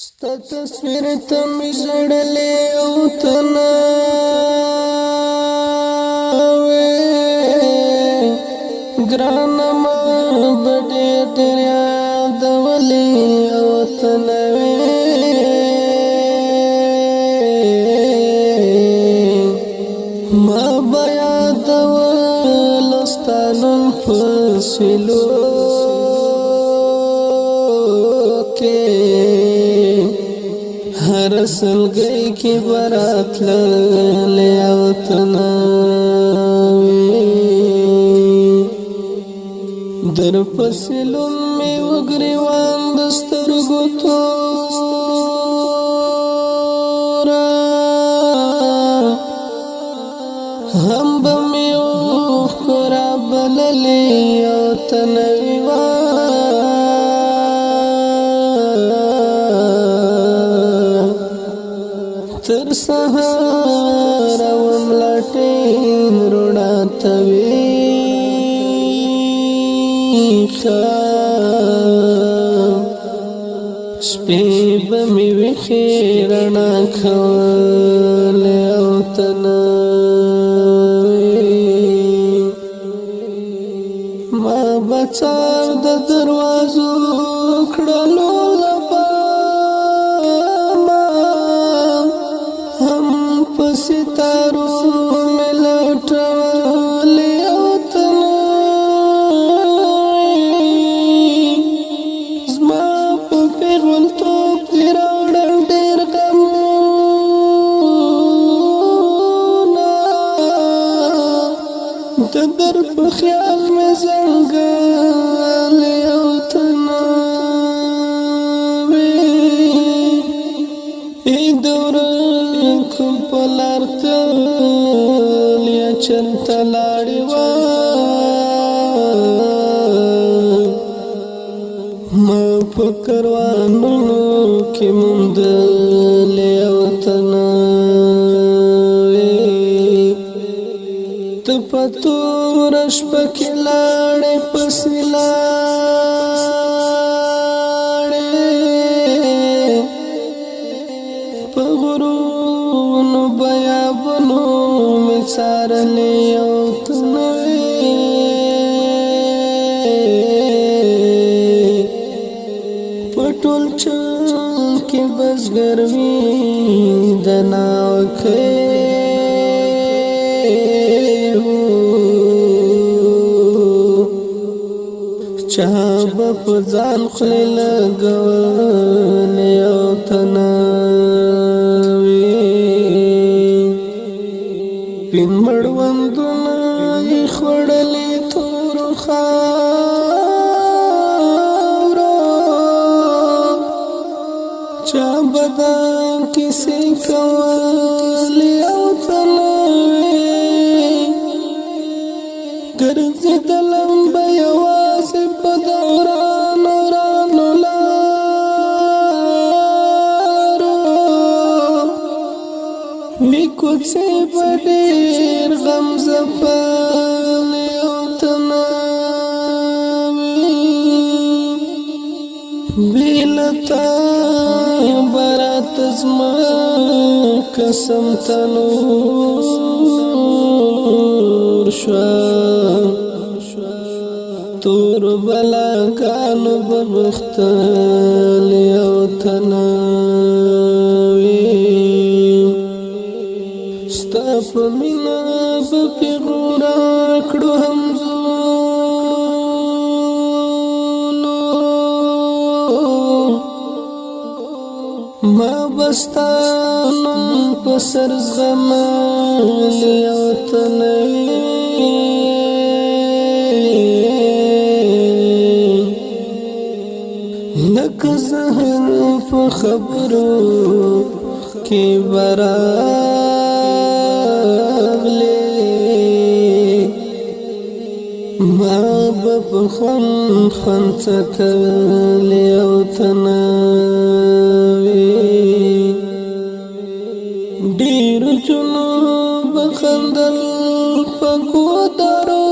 ستا تصویر ته می زړلې او تناوې ګرانه ما بډې ډېر یادولې او تناوې ما به یادول ستا نن په سیلو هر سلګي کې برات لې او تناوي در پسلم می وګریوان د سترګو تورا هم به می خورا بللې او تناوي تر سهار وملټین رونا توي شپې به مې وخیرنا کول او تناوي ما بچار د دروازو کړلو ستارو ملټولې او تناوي زما په پیغلتوب کې راوړل ډېر غمونه د در په خیال مې زنګلې او تناوي دورة کوم پلار تل یا چرته لاړې وه ما په کاروانونو کې موندلې او تناوي ته په توره شپه کې لاړې پسې لاړې په غرونو بیابونو می څارلې او تناوي په ټول چم کې بزګر وي د ناوکۍ چا به په ځان خولې لګولې او تناوي پین مړوندونه یې خوړلې تورو خاورو چا به دا کیسې کولې او تناوي ګرځېدلم به یوازې په دورانو رانو لارو وی کوڅې به ډېر غم ځپلې او تناوي بې له تا به راته زما قسم تنور شوه تور بلاګانو به غوښتلې او تناوي ستا په مینه به پیغوره کړو همزولو ما به ستا نوم په سر زغملې او تناوي لکه زهر په خبرو کې براغلې ما به په خوند څکلې او تناوي ډېرو چونو به خندل په ګودرو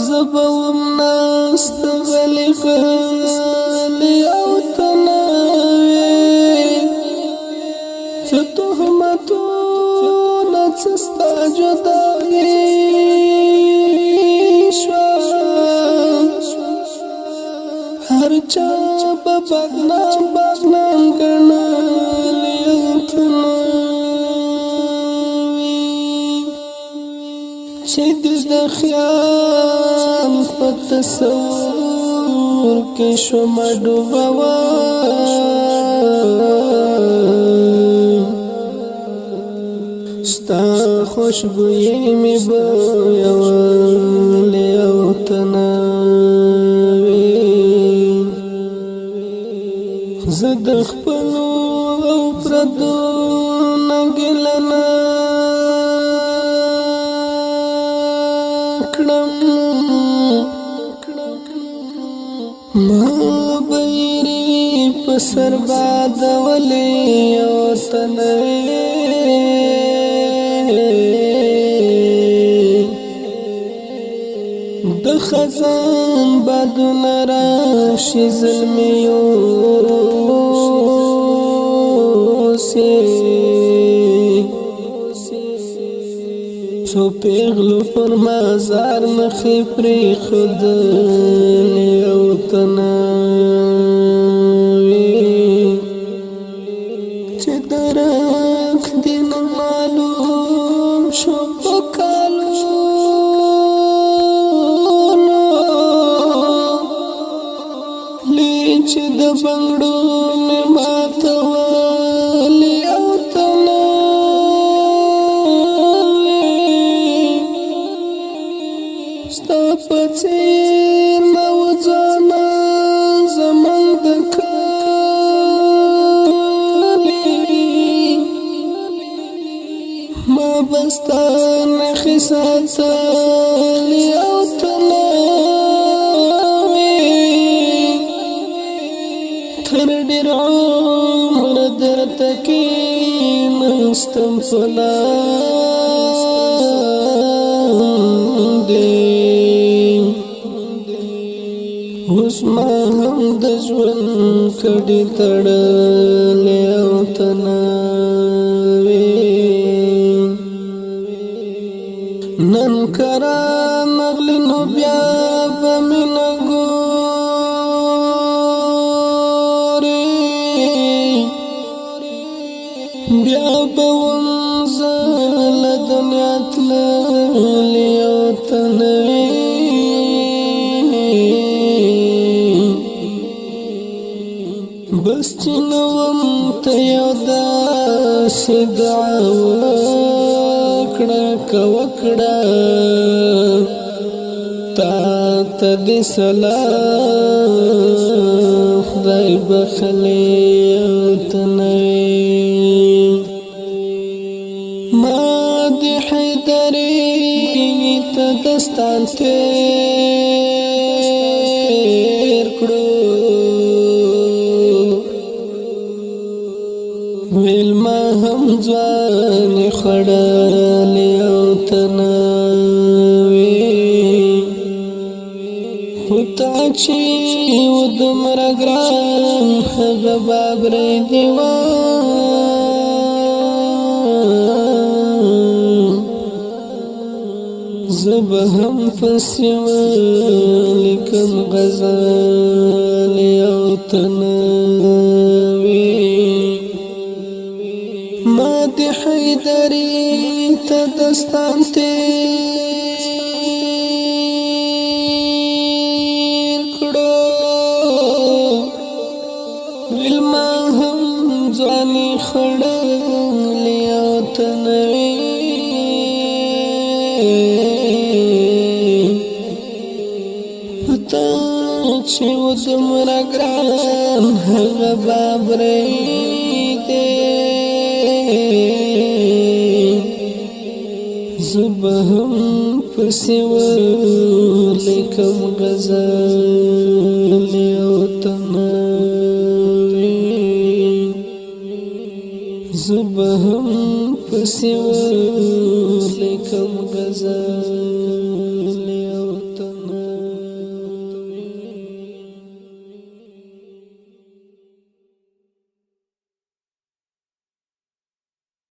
زبوم نه ستغلی غلی او تناوی چه تهمتونه چه ستا جدایی شوا هر چا به بدنام بدنام گنالی او تناوی چه د خیال په تصور کې شومه ډوبه ستا خوشبویي مې بویولې او تناوي زه د خپلو او پردو نه ګیله نه ما بیری پسر باد ولی او تنوی د خزان بادو نراشی ظلمیو سی څو پیغلو پر مزار نخی پری خود لیو تناوی چه درک دین معلوم شو پکالونو لی چه د بنگڑو نماتوالی او ستا پڅیر موځانا زمن د کلی ما بستان خساتلی او تناوی تر ډیر عمر درته کینستم اوس ما هم د ژوند کډې تړلې او تناوي نن کرا نغلی نو بیا به مینه ګورې بیا به وم زه له دنیا تللې او تناوي بس چنوم ته یو داسې دعا وکړه که وکړه تا ته دې سلام خدای بخلې او تنوي ما دې حیدرې ته دستان تېر کړو ویل ما هم ځوان خړلې او تناوي خو تا چې و دومره ګران هغه بابرې دیوان زه به هم پسې ولیکم غزلې او تناوي ما د حیدرې ته دستان تېر کړو ویل ما هم ځواني خړلې او تنوي تا چې و دومره ګران هغه بابرې زه به هم پسې ولیکم غزلې او تناوي زه به هم پسې ولیکم غزل